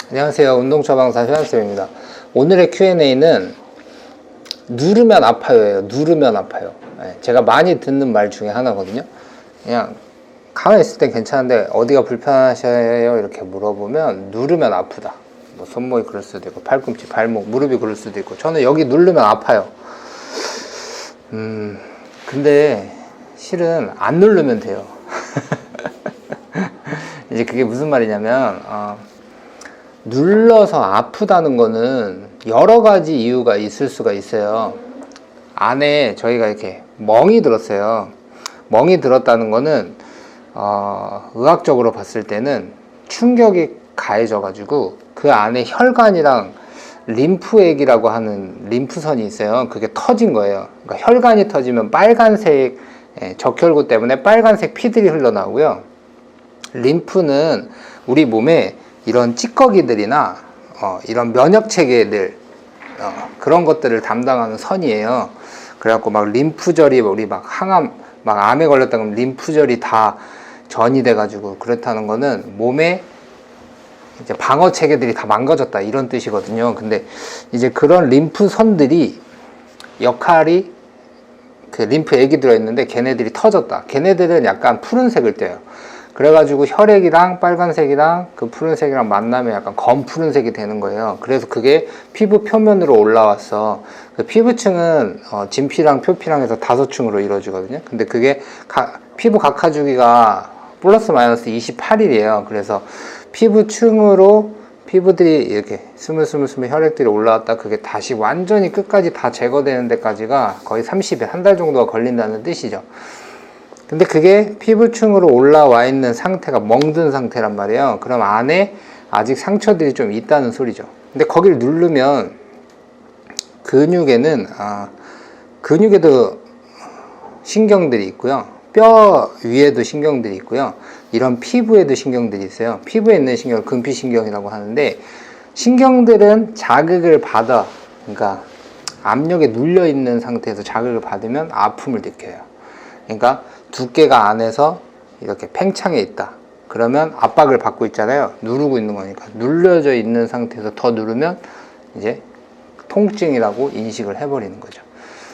안녕하세요. 운동처방사 효한쌤입니다. 오늘의 Q&A는 누르면 아파요예요. 누르면 아파요. 제가 많이 듣는 말 중에 하나거든요. 그냥 가만히 있을 땐 괜찮은데 어디가 불편하셔요? 이렇게 물어보면 누르면 아프다. 뭐 손목이 그럴 수도 있고 팔꿈치, 발목, 무릎이 그럴 수도 있고 저는 여기 누르면 아파요. 근데 실은 안 누르면 돼요. 이제 그게 무슨 말이냐면 눌러서 아프다는 거는 여러 가지 이유가 있을 수가 있어요. 안에 저희가 이렇게 멍이 들었어요. 멍이 들었다는 거는 의학적으로 봤을 때는 충격이 가해져 가지고 그 안에 혈관이랑 림프액이라고 하는 림프선이 있어요. 그게 터진 거예요. 그러니까 혈관이 터지면 빨간색 적혈구 때문에 빨간색 피들이 흘러나오고요. 림프는 우리 몸에 이런 찌꺼기들이나 이런 면역체계들 그런 것들을 담당하는 선이에요. 그래갖고 막 림프절이 우리 막 항암 막 암에 걸렸다 그러면 림프절이 다 전이 돼가지고 그렇다는 거는 몸에 이제 방어 체계들이 다 망가졌다 이런 뜻이거든요. 근데 이제 그런 림프선들이 역할이 그 림프액이 들어있는데 걔네들이 터졌다. 걔네들은 약간 푸른색을 떼요. 그래가지고 혈액이랑 빨간색이랑 그 푸른색이랑 만나면 약간 검푸른색이 되는 거예요. 그래서 그게 피부 표면으로 올라왔어. 그 피부층은 진피랑 표피랑 해서 5층으로 이루어지거든요. 근데 그게 피부 각하 주기가 플러스 마이너스 28일이에요. 그래서 피부층으로 피부들이 이렇게 스물스물 혈액들이 올라왔다 그게 다시 완전히 끝까지 다 제거되는 데까지가 거의 30일, 한 달 정도가 걸린다는 뜻이죠. 근데 그게 피부층으로 올라와 있는 상태가 멍든 상태란 말이에요. 그럼 안에 아직 상처들이 좀 있다는 소리죠. 근데 거기를 누르면 근육에도 신경들이 있고요. 뼈 위에도 신경들이 있고요. 이런 피부에도 신경들이 있어요. 피부에 있는 신경을 근피신경이라고 하는데 신경들은 자극을 받아, 그러니까 압력에 눌려 있는 상태에서 자극을 받으면 아픔을 느껴요. 그러니까 두께가 안에서 이렇게 팽창해 있다. 그러면 압박을 받고 있잖아요. 누르고 있는 거니까. 눌려져 있는 상태에서 더 누르면 이제 통증이라고 인식을 해버리는 거죠.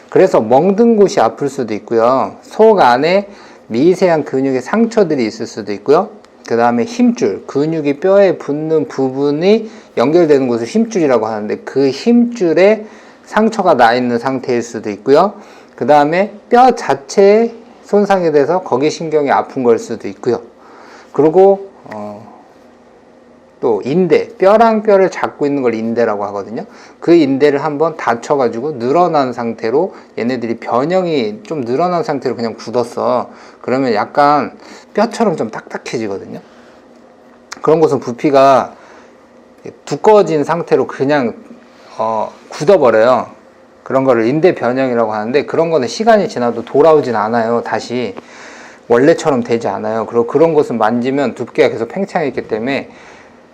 그래서 멍든 곳이 아플 수도 있고요. 속 안에 미세한 근육의 상처들이 있을 수도 있고요. 그 다음에 힘줄, 근육이 뼈에 붙는 부분이 연결되는 곳을 힘줄이라고 하는데 그 힘줄에 상처가 나 있는 상태일 수도 있고요. 그 다음에 뼈 자체에 손상이 돼서 거기 신경이 아픈 걸 수도 있고요. 그리고 또 인대, 뼈랑 뼈를 잡고 있는 걸 인대라고 하거든요. 그 인대를 한번 다쳐가지고 늘어난 상태로 얘네들이 변형이 좀 늘어난 상태로 그냥 굳었어. 그러면 약간 뼈처럼 좀 딱딱해지거든요. 그런 곳은 부피가 두꺼워진 상태로 그냥 굳어버려요. 그런 거를 인대 변형이라고 하는데 그런 거는 시간이 지나도 돌아오진 않아요. 다시 원래처럼 되지 않아요. 그리고 그런 곳은 만지면 두께가 계속 팽창해 있기 때문에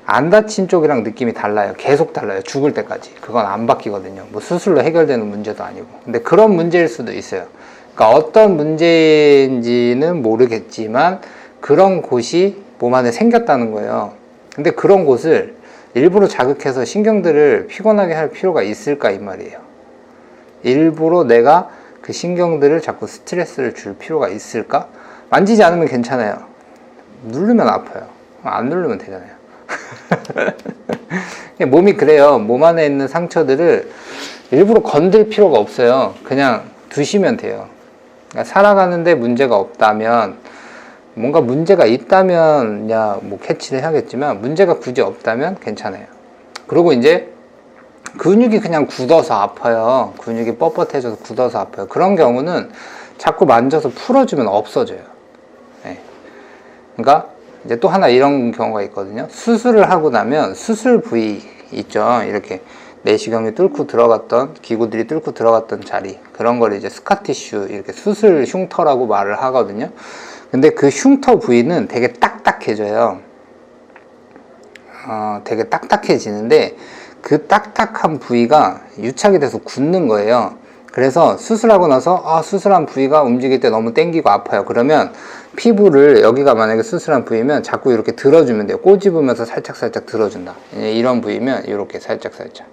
안 다친 쪽이랑 느낌이 달라요. 계속 달라요. 죽을 때까지. 그건 안 바뀌거든요. 뭐 수술로 해결되는 문제도 아니고. 근데 그런 문제일 수도 있어요. 그러니까 어떤 문제인지는 모르겠지만 그런 곳이 몸 안에 생겼다는 거예요. 근데 그런 곳을 일부러 자극해서 신경들을 피곤하게 할 필요가 있을까 이 말이에요. 일부러 내가 그 신경들을 자꾸 스트레스를 줄 필요가 있을까? 만지지 않으면 괜찮아요. 누르면 아파요. 안 누르면 되잖아요. 몸이 그래요. 몸 안에 있는 상처들을 일부러 건들 필요가 없어요. 그냥 두시면 돼요. 그러니까 살아가는데 문제가 없다면, 뭔가 문제가 있다면 뭐 캐치를 해야겠지만 문제가 굳이 없다면 괜찮아요. 그리고 이제 근육이 그냥 굳어서 아파요. 근육이 뻣뻣해져서 굳어서 아파요. 그런 경우는 자꾸 만져서 풀어주면 없어져요. 네. 그러니까 이제 또 하나 이런 경우가 있거든요. 수술을 하고 나면 수술 부위 있죠. 이렇게 내시경이 뚫고 들어갔던 기구들이 뚫고 들어갔던 자리, 그런 걸 이제 스카티슈, 이렇게 수술 흉터라고 말을 하거든요. 근데 그 흉터 부위는 되게 딱딱해져요. 되게 딱딱해지는데 그 딱딱한 부위가 유착이 돼서 굳는 거예요. 그래서 수술하고 나서 수술한 부위가 움직일 때 너무 땡기고 아파요. 그러면 피부를, 여기가 만약에 수술한 부위면 자꾸 이렇게 들어주면 돼요. 꼬집으면서 살짝살짝 들어준다. 이런 부위면 이렇게 살짝살짝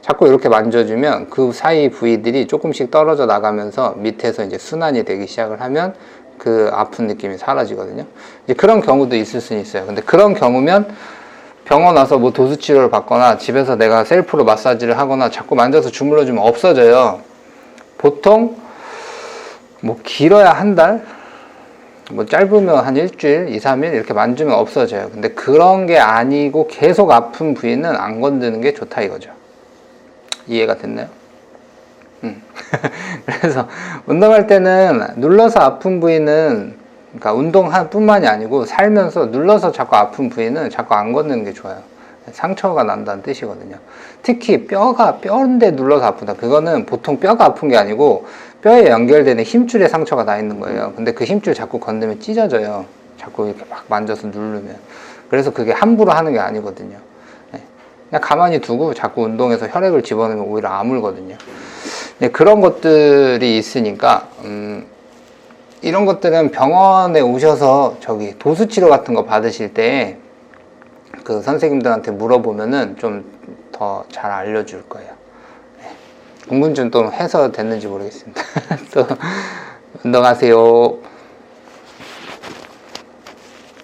자꾸 이렇게 만져주면 그 사이 부위들이 조금씩 떨어져 나가면서 밑에서 이제 순환이 되기 시작을 하면 그 아픈 느낌이 사라지거든요. 이제 그런 경우도 있을 수는 있어요. 근데 그런 경우면 병원 와서 뭐 도수 치료를 받거나 집에서 내가 셀프로 마사지를 하거나 자꾸 만져서 주물러주면 없어져요. 보통 뭐 길어야 한 달, 뭐 짧으면 한 일주일, 2, 3일 이렇게 만지면 없어져요. 근데 그런 게 아니고 계속 아픈 부위는 안 건드는 게 좋다 이거죠. 이해가 됐나요? 그래서 운동할 때는 눌러서 아픈 부위는, 그러니까 운동할 뿐만이 아니고 살면서 눌러서 자꾸 아픈 부위는 자꾸 안 건드는 게 좋아요. 상처가 난다는 뜻이거든요. 특히 뼈인데 눌러서 아프다. 그거는 보통 뼈가 아픈 게 아니고 뼈에 연결되는 힘줄에 상처가 나 있는 거예요. 근데 그 힘줄 자꾸 건드면 찢어져요. 자꾸 이렇게 막 만져서 누르면. 그래서 그게 함부로 하는 게 아니거든요. 그냥 가만히 두고 자꾸 운동해서 혈액을 집어넣으면 오히려 아물거든요. 그런 것들이 있으니까 이런 것들은 병원에 오셔서 저기 도수치료 같은 거 받으실 때 그 선생님들한테 물어보면은 좀 더 잘 알려줄 거예요. 궁금증 또 해서 됐는지 모르겠습니다. 또 운동하세요.